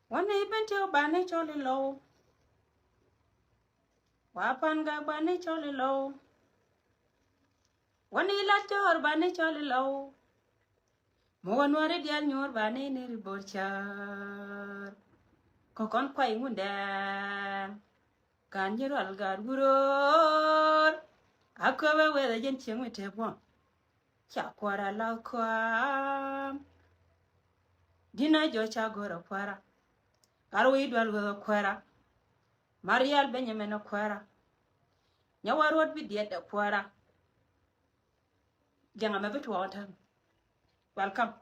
One even to Banny Jolly Low. Wapanga Banny Jolly Low. One ila to Banny Jolly Low. Moan worried yan your Banny near Borchar. Cocon quay munda. Can you all God guru? I cover with a gentian with a one. Chaquara la quam. Dina Jocha Gora Quara. Arwe dwal go Quara. Marial Benjamin Quara. Yawa road with the other Quara. Young I'm a bit water. Welcome.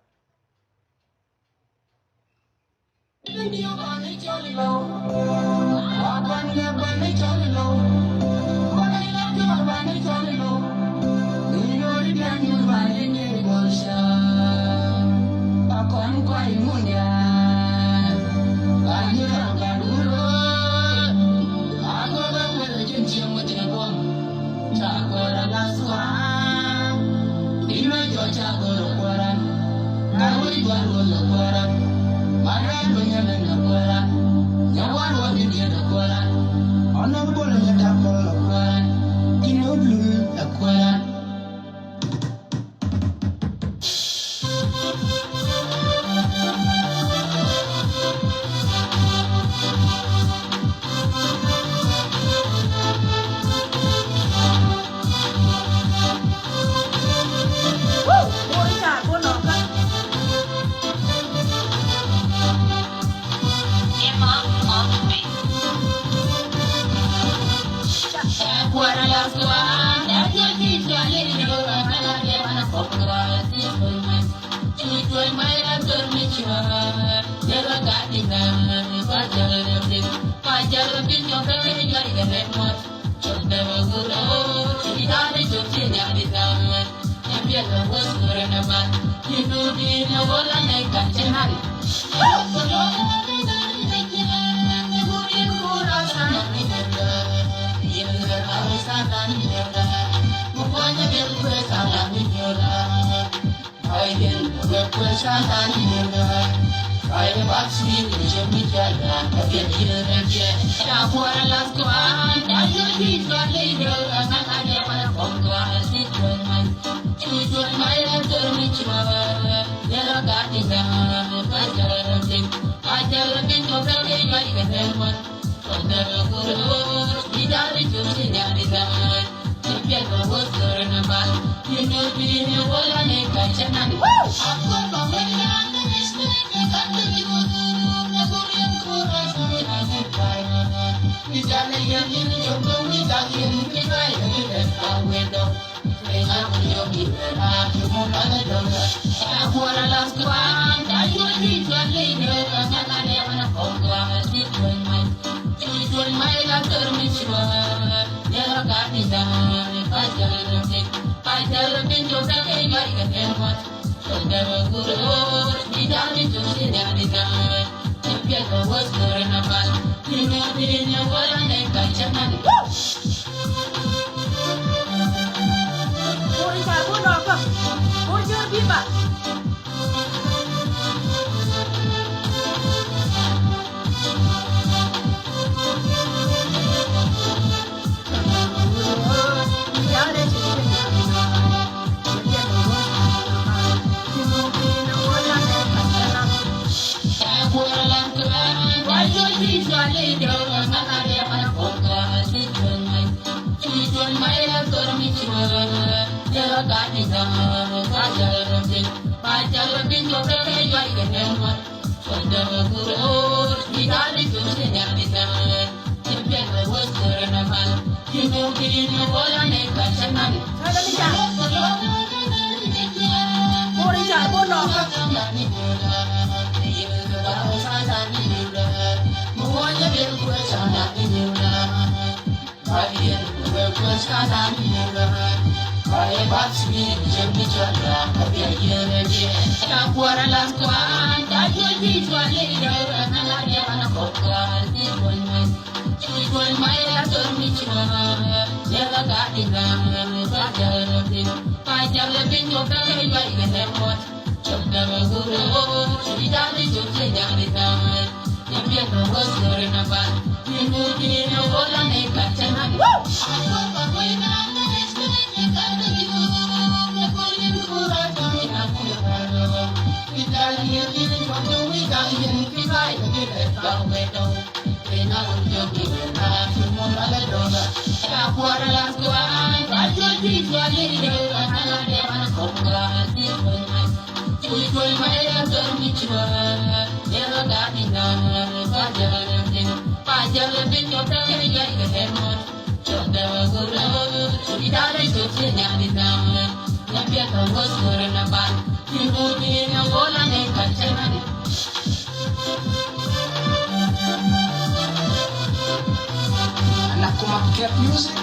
Anakku maket music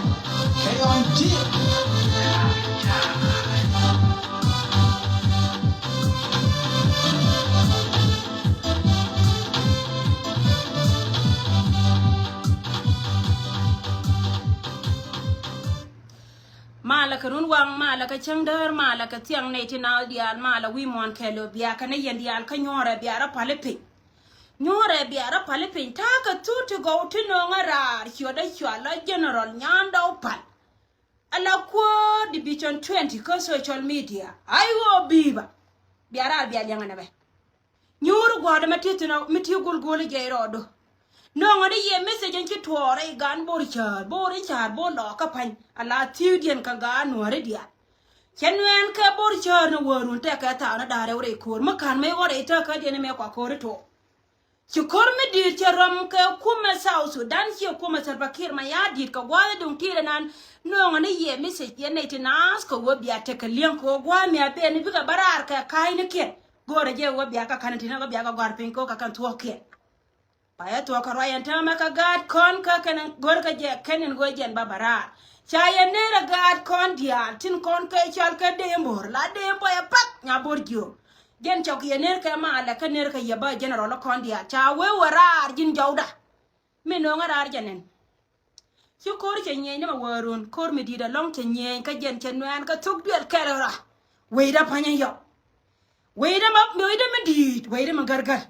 kayak on deal. mala karun wang mala ka changdar mala ka tiang ne tina dial mala wi mon kelo biya kana yendial ka nyore biara palepe nyore biara palepe ta ka tutu go tino ngara hyoda hwala general nyanda opal ala ko division 20 ko social media ayo biba biara biya nyanga be nyuru goda matitino miti gulgul jeyrodo no ngari ye message en ki tore gan bori char bo lo ka pan ala tiudien ka ga nuare dia kenwen ka bori char no worun te ka ta na dare ore kor makan me ore ta ka dene me kwa kor to ki kor me dir charam ka kuma South Sudan ki kuma Salva ma ya dir ka gwa dun tire nan no ngani ye message ye ne tinas ko wo biya te ka lien ko gwa me ape ni biga barar ka kai ne ke gore je wo biya ka kantina go biya ka gar pin ko ka kan to ke paya to ka royan tama ka gad kon ka kan gor ka je kenen go jen babara chaya ne ra gad kon dia tin kon ka chal ka de mor la de ya pat nya borgio gen chok ye ner ka ma la ka ner ka ye ba general kon dia cha we warar jin jawda me no ngarar janen su kor che nye ne ma warun kor me di da long che nye ka jen chen wan ka tuk duel kelera we da panya yo we da me di we da ma gargar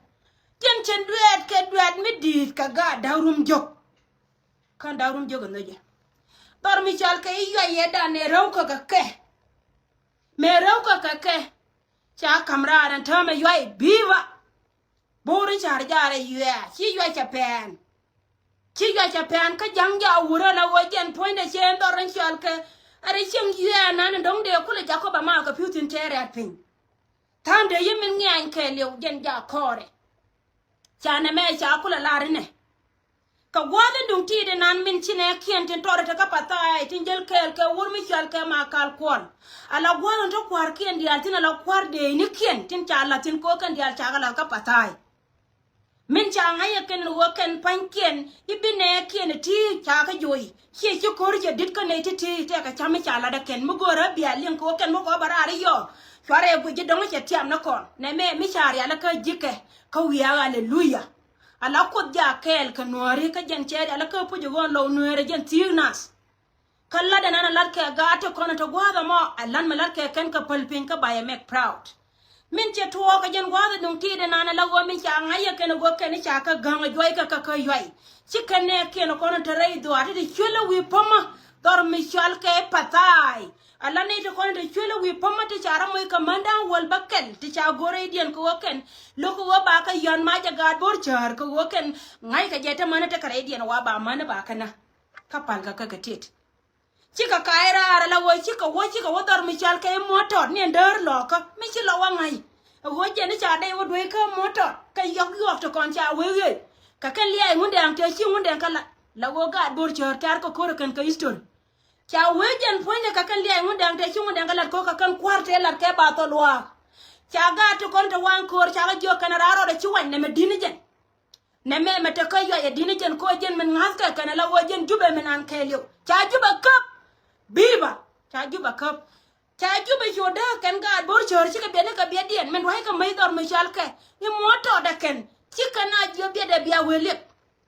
jen chen duet mi dit ka ga daurum jok kan daurum jok no je bar mi chal ka iya ye da ne raw ka ke me raw ka ke cha kamra ran ta me yoy biwa bori char jare yue chi yoy cha pen ka jang ja wura la wo jen point de chen do ran chal ka are chen yue nan dong de kula ja ko ba ma ka putin tere at pin tan de yemin ngan ke lew jen ja kore chana me cha kula larine ka gwada dun ti de nan min chine kien tin tore ta kapata tin jel kel ke wur mi chal ke ma kal kon ala gwada to kwar kien di altina la kwar de ni kien tin cha la tin ko kan di al cha la kapata min cha ngaya ken wo ken pan kien ibine kien ti cha ka joyi chi ko je dit ka ne ti te ka cha mi cha la da ken mu gora bia lin ko ken mu ko barari yo kware gu ji dong che tiam na kon ne me mi cha ya la ka jike ka wiya hallelujah ala ko ja kel ka nori ka jen che ala ka pu jogon lo nori jen tignas kala da nana larke ga to kono to gwada mo alan ma larke ken ka palpin ka baye make proud min che to ka jen gwada dun ti de nana lago min cha ngaya ken go ken cha ka ganga joy ka yoy chicken ne ken kono to rei do ati de chula wi poma dor mi chal ke patai ala ne to kono to chula wi poma ti chara mo ka manda wal bakel ti cha gore dien ko ken loko wa ba ka yon ma ja gad bor char ko ken ngai ka jeta mana ta kare dien wa ba mana ba kana ka pal ka tit chika kaira ara la wo chika wo dor mi chal ke motor ne ndar loka mi chi lo wa ngai wo je ni cha de wo dwe ka motor ka yok to kon cha we ka kan liai mun dang te chi mun dang kala la wo gad bor char tar ko kor kan ka istor cha we jen ponya ka kan liai mun dang te chi mun dang kala ko ka kan kwarte la ke ba to lwa cha ga to kon to wan kor cha ga jo kan raro de chi wan ne me dini jen ne me mata ka yo ya dini jen ko jen men ngas ka kan la wo jen jube men an kelio cha juba kap biba cha juba kap cha juba joda kan ga bor chor chi ka be ne ka be dien men wai ka mai dor me chal ke ni moto da ken chi kana jo be de bia wele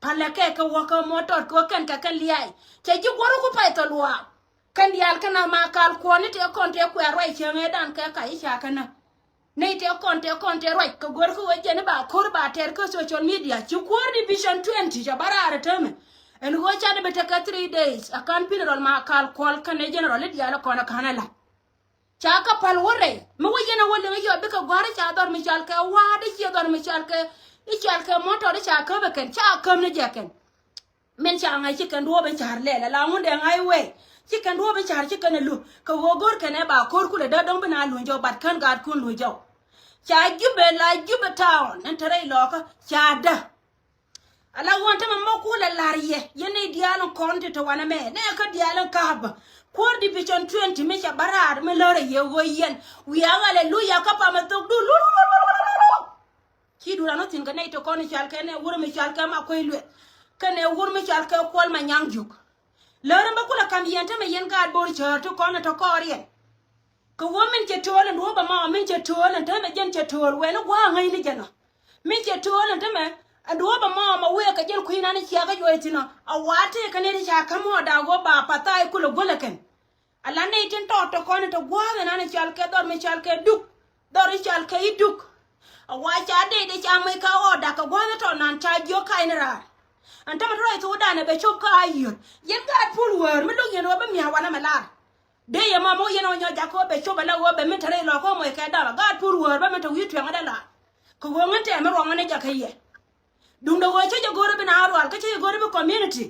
pala ke ka wo ka moto ko kan ka kan liai cha ji goro ku pai to lwa kan dial kana ma kal ko ni te kon te ku roi chenge dan ka ka isha kana nei te konte roi ko gor ko je ne ba kor ba ter ko social media chi kor division 20 ja barare teme en go cha de betaka 3 days akan pinrol ma kal kol kan general diala kona kanala chaka pal wore me wajena wolle yo be ka gware cha dor mi chal ka wade chi dor mi chal ka I chal ka moto de cha ka be ken cha kam ne jaken men cha ngai chi kan do be char le la mun de ngai we chi kan do be char chi kan lu ka wo gor kan ba kor ku le da dong bina lu jo bat kan gad kun lu jo cha jube la jube town en tere lo ka cha da ala wonta ma ko le lariye yene dialo konti to wana me ne ka dialo ka ba kor di pichon 20 me cha barar me lore ye wo yen wi hallelujah ka pa ma to du lu ki du no tin ka ne to kon chal ka ne wuro me chal ka ma ko ilwe ka ne wuro me chal ka kol ma nyang juk lore ba kula kam yenta me yen ka bor cha to kon to korien ko women che tol and woba ma men che tol and tame jen che tol we no wa ngai ni jana men che tol and tame and woba ma we ka jen kuina ni chia ga joitina a wate ka ne ni cha ka mo da go ba pata e kulo golaken ala ne tin to kon to gwa na ni chal ke dor me chal ke duk dor chal ke duk a wa cha de cha me ka o da ka gwa to nan cha jo ka ni ra antama ro to da ne be chop ka ayo yen ga pul wer me lo yen woba mi ha wana mala de ya mamo yeno nyo jako be choba la wo be mentare lo ko mo ka da ga pur wo ba mento witu ngada la ko wo ngante me ro ngane jakaye dum do wo che jogoro be na aro al ka che jogoro be community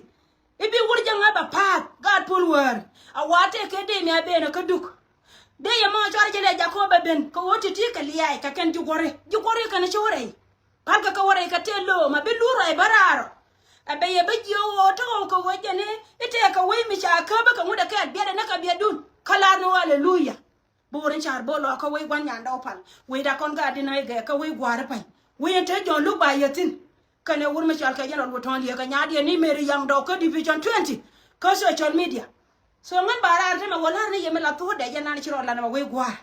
ibi wuri janga ba pat ga pur wo a wate ke de me be na ka duk de ya mo chore che le jako be ben ko woti ti ka liai ka ken jugore ka na chore pal ka wore ka telo ma be luro e bararo abe ye be jo to ko wo jene ite ka we mi cha ka ba ka muda ka biya na ka biya dun kala no hallelujah borin char bolo ka we gwan yanda opal we da kon ga dinai ga ka we gware pai we ente jo lu ba yetin kane wur mi chal ka jeno wo ton liya ka nyadi ni meri yang do ka division 20 ka social media so ngan bara arte ma wala ne yeme la to de jana ni chiro la na we gware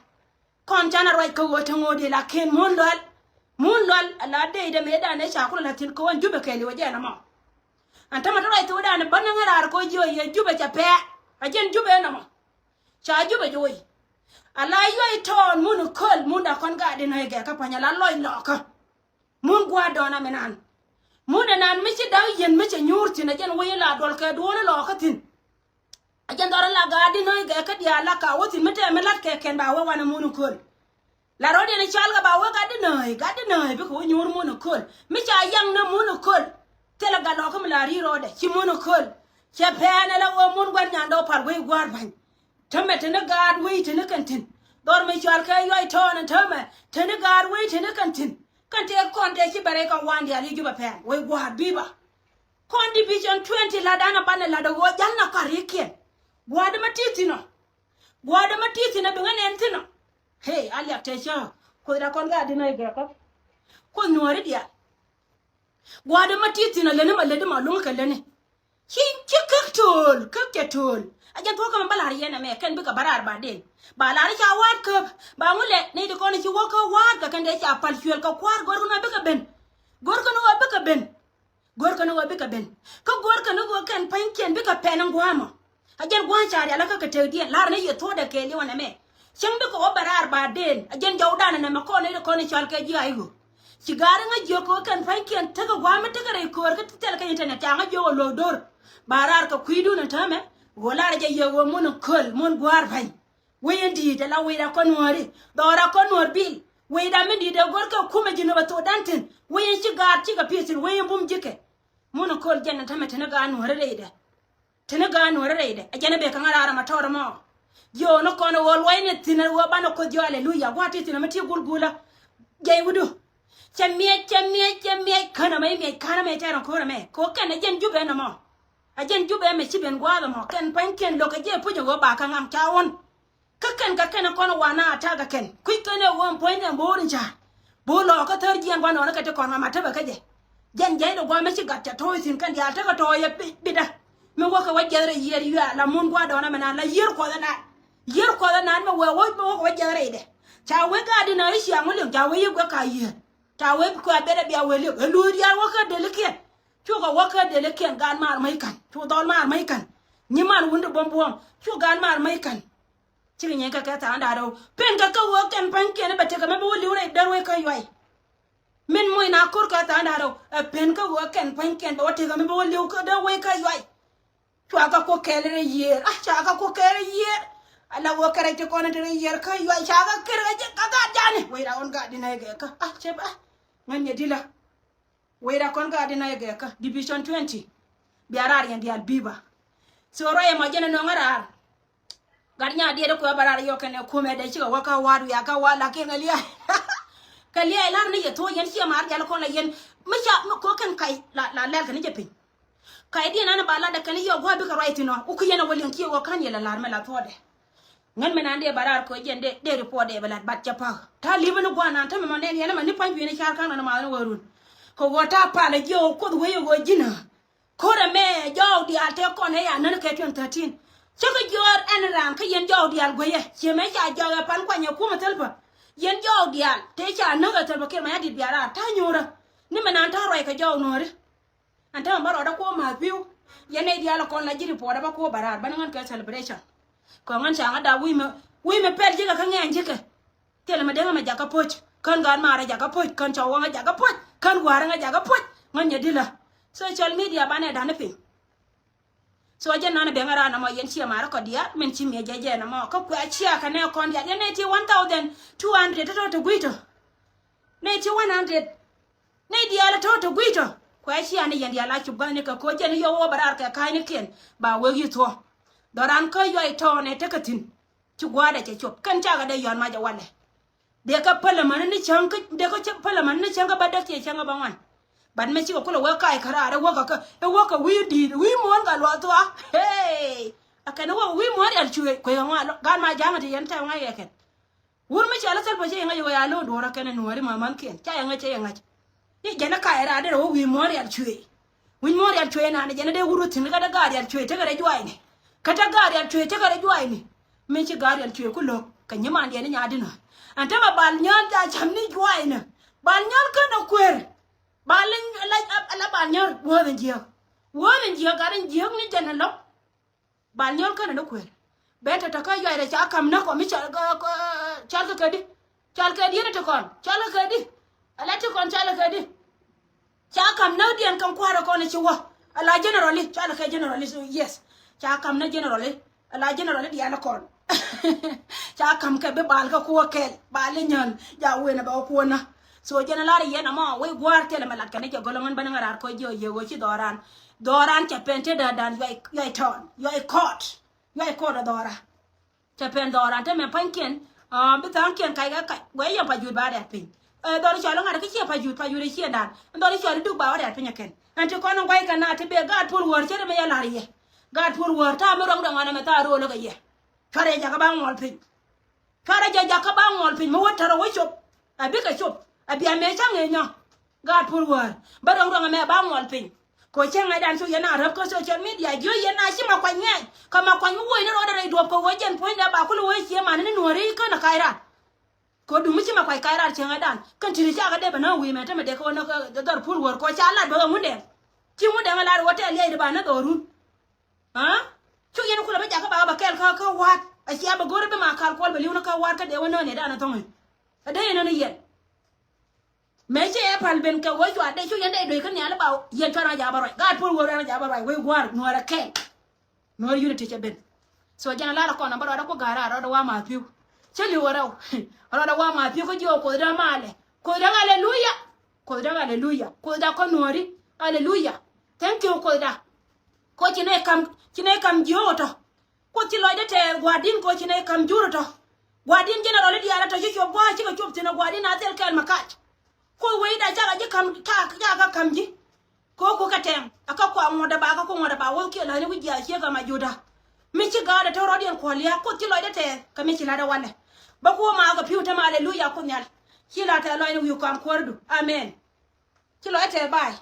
kon jana roi ka wo tango de la ken mon lol ala de me da ne cha ko la tin ko wan jube ke li wo jana ma antama tara itu udah ane banang ngerar ko jo ye jube chape ajen jube na mo cha jube joy ala yo iton munu kol munda kon ga de no ge ka panya la loy loka mun gwa dona menan muna nan mi ci daw yen mi ci nyurti na jen wayla dol ka do na loka tin ajen dora la ga de no ge ka dia la ka woti mete me lat ke ken ba wa wana munu kol la rodi ni chal ga ba wa ga de no bi ko nyur munu kol mi cha yang na munu kol tela galo ko mlari rode ci mono kol ci pene la wo mun gwan nyando par we gwar ban tame tene gad we tene kantin dor me chal kay yoy ton tame tene gad we tene kantin kante konte ci bare ka wandi ali juba pen we gwar biba kon division 20 la dana bane la do janna karike gwade matitino be ngane entino hey ali atesha ko da kon ga dina ga ko nori dia gwada matiti na lene malede malum ka lene ki kaktol ajan to kam balar yana me kan bika barar ba den ba lar cha wat ka ba mule ne de kon ci woka wat ka kan de cha pal fuel ka kwar gor na bika ben gor ka no bika ben ka gor ka no kan panken bika penan gwama ajan gwan cha ala ka te di lar ne ye to da ke li wana me shin bika o barar ba den ajan jawdana na ma ko ne de kon chal ka ji ayo sigara nga joko kan fankian taga gwama taga ray kor ka tel ka internet nga jo lo dor barar ka kuidu na tame wala je yewo mon kol mon gwar fay weyendi de la weda konwori dora konwor bil weda mindi de gor ka kuma jino ba to dantin weyen sigar ci ga pisin weyen bum jike mon kol janna tame tanaga anwore reide ajana be kan ara ma tawra mo yo no kono wol wayne tinar wo bana ko jo hallelujah gwati tinar mati gulgula jey wudu chamiye kana mai tara ko me ko kana jen jube na mo ajen jube me chiben gwada mo ken panken lo ka je pujo go ba kan am tawon kakan kono wana ataga ken kuy kene won point en borin cha bo lo ka tarji an gwana na ka te kono mata ba kaje jen jey do gwa me ci gatta to sin kan ya ta ka to ye bida me wo ka wajjare yer yu la mun gwada na me na la yer ko da na me wo wajjare de cha we ga di na shi amulin ja we go ka yer ta we ko abere bia we le ya wo ka delike chu ga wo ka delike gan mar mai kan chu dol mar mai kan ni man wunde bombom chu gan mar mai kan ci ni ka ta anda do pen ka wo ken pan ken ba te ka me wo le dar we ka yoy min moy na kur ka ta na ro pen ka wo ken pen ken ba te ga me bo liu ka da we ka yai chwa ka ko kele yer cha ka ko kele yer ala wo kare te ko na te yer ka yai cha ka kere ka ga jani we ra on ga dina ga ka che ba nganye dila we ra kon ga dina ga ka division 20 biarar yan dial biba so ro e ma jena no ngara garnya dia ko barar yo ken ko me de chi wa ka waru ya ka wala ke ngalia kalia lar ni to yen chi mar jal ko la yen misha ko kan kai la kan je pin kai dia na bala da kan yo go bi ka right no u ku yena walin ki wo kan yela lar me la to de ngan me nan de barar ko jen de report de bala bat ja pa ta libe no go nan ta me man ne ma ni pan bi ne char kan na ma warun ko wota pa la jo ko we yo go jina ko da me jo di ate ko ne ya nan ke 2013 chaka jor en ran ka yen jo di al go ye che me ja jo pan kwa nya ku ma telpa yen jo dial te cha no ga telpa ke ma di biara ta nyura ni me nan ta roi ka jo no re anta ma ro da ko ma biu yen ne dial ko la jiri po da ba ko barar ban ngan ka celebration ko ngan cha da wi me pel jiga ka ngen jike tele ma de ma ja ka poch kan gan ma ra ja ka poch kan cha wa ja ka poch kan wa ra ja ka poch ngan ye dila social media ba ne da ne pin so je nana be ngara na mo yen chia mara ko dia men chi me jeje na mo ko ku chia ka ne kon dia ne ti 1200 to guito ne ti 100 ne dia la to guito ko chia ne yen dia la chu ba ne ka ko je ne yo wo barar ka kai ne ken ba we gi to doran ko yo to ne te katin chu gwa da che chop kan cha ga de yon ma ja wale de ka pala man ni chang ka de ko cha pala man ni chang ka ba da che chang ba wan ban me chi ko lo kai kara re wo ka wi di wi mon ga lo to hey akana wo wi mon al chuwe ko yo ngalo gan ma jama ti yen ta nga yeken wur me chala sel baje nga yo ya lo do ra kana no ri ma man ken cha nga che nga ni jena kai ra de wo wi mon al chuwe wi mon al chuwe na ne jena de wuru tin ga da ga al chuwe ta ga re jwai ni ka ta ga al chuwe ta ga re jwai ni me chi ga al chuwe ku lo ka nyama de ni nya dina anta ba bal nyon ta cham ni jwai na bal nyon ka no kwer balin la banyor woden jiyo garin jiyo ni jana lo banyor kana no kwer beta ta ka yare cha kam na ko mi chal ka di ne to kon chal ka di ala to kon chal ka di cha kam na dian kan kwara ko ne chiwa ala generally chal ka generally so yes cha kam na generally ala generally dian kon cha kam ka be bal ka ko kel balin nyan ja we na ba ko na so jena lari yena mo we gwar tele malat kane ke golongan banangar ko jo yego ci doran ca pente da dan yoy ton yoy court dora ca pen doran te me panken bitan ken kai ga we ya pa jud ba da pin dor cha lo ngara ke ci pa jud ci dan dor cha du ba wa da pin ken ante ko no gwai kana te be gad pur wor ce me ya lari ye gad pur wor ta me rong ngana me ta ro lo ga ye kare ja ka ba ngol pin kare ja ka ba ngol pin mo wotaro wo chop abi ka chop abia me change nya gad pur war barong rong me ba ngol pin ko chenga dan so yana rap ko social media jo yana shi ma kwanya kama kwanyu wo ina roda do ko wojen point da ba kulu wo shi ma ni nori ko na kaira ko du mu shi ma kwai kaira chenga dan kan tiri cha ga de bana wi me ta me de ko na dar pur war ko cha la do mu de ti mu de ngala wote le de ba na do run ha chu yana kula ba ja ka ba kel ka wat a shi ba gore be ma kal ko ba liu na ka wat ka de wono ne da na to ngai ade ina ne yen me che pal ben ka wo jwa de chu yen de do kan ya la ba yen tara ja baroi gad pur wo ra ja baroi we gwar no ra ken no unity che ben so jana la ko na ba da ko gara ra da wa ma piu che li wo ra da wa ma piu ko jo ko da male ko da hallelujah ko da ko nori hallelujah thank you ko da ko chine kam joto ko ti lo de te gwadin ko chine kam juro gwadin general di ala to jo bo chi ko chop tina gwadin na tel kel makach ko we da jaga je kam ka kamji ko katem aka ko ngoda ba wo ke la ni wiya che ga majuda mi ci ga da toro den ko liya ko ti lo da te ka mi ci la da wala ba ko ma ga piuta ma hallelujah ko nyal ci la ta lo ni wi ko am kordu amen ci lo te bai